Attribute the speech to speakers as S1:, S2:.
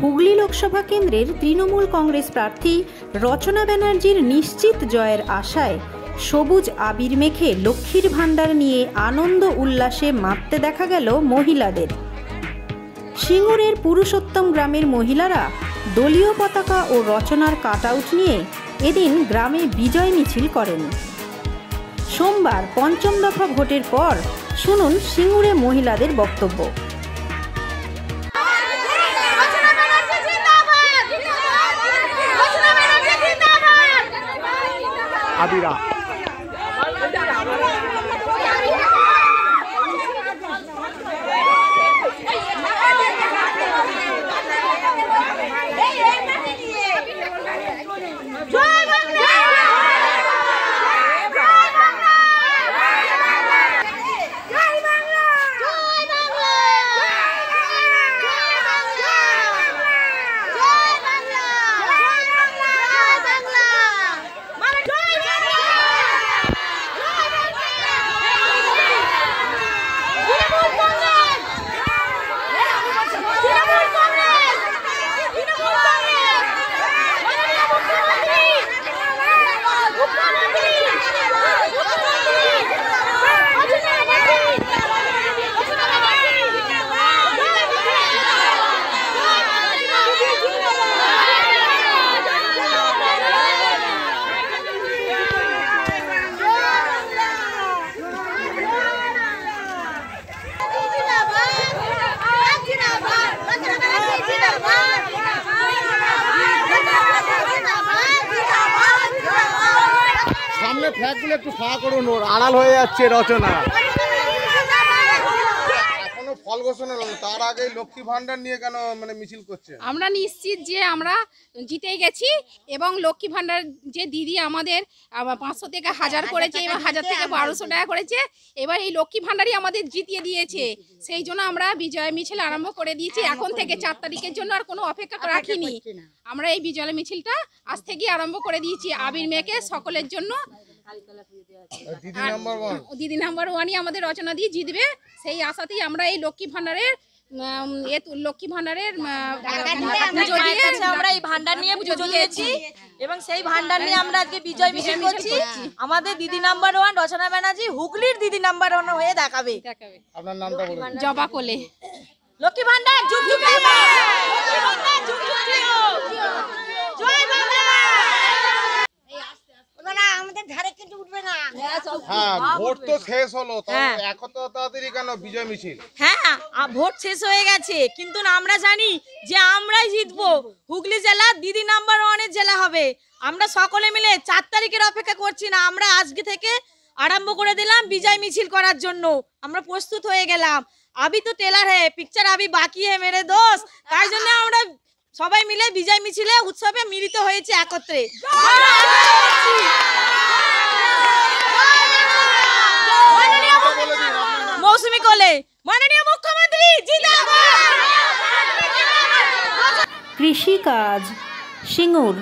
S1: হুগলি লোকসভা কেন্দ্রের তৃণমূল কংগ্রেস প্রার্থী রচনা ব্যানার্জির নিশ্চিত জয়ের আশায় সবুজ আবির মেখে লক্ষ্মীর ভাণ্ডার নিয়ে আনন্দ উল্লাসে মাততে দেখা গেল মহিলাদের। সিঙ্গুরের পুরুষোত্তম গ্রামের মহিলারা দলীয় পতাকা ও রচনার কাটআউট নিয়ে এদিন গ্রামে বিজয় মিছিল করেন। সোমবার পঞ্চম দফা ভোটের পর শুনুন সিঙ্গুরে মহিলাদের বক্তব্য।
S2: আবিরা ফ্ল্যাগগুলো একটু ফাঁকা করুন, ওর আড়াল হয়ে যাচ্ছে রচনা। এখনো ফল ঘোষণা হলো, তার আগে লক্ষ্মী ভান্ডার নিয়ে কেন মিছিল করছে?
S3: আমরা নিশ্চিত যে আমরা জিতে গেছি এবং লক্ষ্মী ভান্ডার যে দিদি আমাদের 500 থেকে 1000 করেছে এবং 1000 থেকে 1200 টাকা করেছে, এবার এই লক্ষ্মী ভান্ডারই আমাদের জিতিয়ে দিয়েছে। সেই জন্য আমরা বিজয় মিছিল আরম্ভ করে দিয়েছি। এখন থেকে 4 তারিখের জন্য আর কোনো অপেক্ষা রাখিনি। আমরা এই বিজয় মিছিলটা আজ থেকেই আরম্ভ করে দিয়েছি আবির মেয়েকে সকলের জন্য। দিদি নাম্বার 1ই আমাদের রচনা দিয়ে জিতবে, সেই আশাতেই আমরা এই লক্ষ্মী ভান্ডারের
S4: আমরা এই ভান্ডার নিয়ে পুজো দিয়েছি এবং সেই ভান্ডার নিয়ে আমরা আজকে বিজয় মিছিল করছি। আমাদের দিদি নাম্বার 1 রচনা ব্যানার্জি হুগলির দিদি নাম্বার 1 হয়ে দেখাবে।
S2: আপনার নামটা বলুন।
S3: জবা কোলে।
S4: লক্ষ্মী ভান্ডার যুগ যুগ জয় বাংলা। আমাদের ধারে কিন্তু উঠবে না।
S2: হ্যাঁ, ভোট তো শেষ হলো, এখন তো তাড়াতাড়ি কেন বিজয় মিছিল?
S4: হ্যাঁ, ভোট শেষ হয়ে গেছে, কিন্তু আমরা জানি যে আমরাই জিতবো। হুগলি জেলা দিদি নাম্বার 1 জেলা হবে। আমরা সকলে মিলে 4 তারিখের অপেক্ষা করছি না, আমরা আজকে থেকে আরম্ভ করে দিলাম বিজয় মিছিল করার জন্য। আমরা প্রস্তুত হয়ে গেলাম। আবি তো টেলার হ্যাঁ, পিকচার আবি বাকি হ্যাঁ মেরে দোস্ত। তাই জন্য আমরা সবাই মিলে বিজয় মিছিলে উৎসবে মিলিত হয়েছে একত্রে। মৌসুমী কোলে, মাননীয় মুখ্যমন্ত্রী জিন্দাবাদ।
S1: কৃষিকাজ সিঙ্গুর।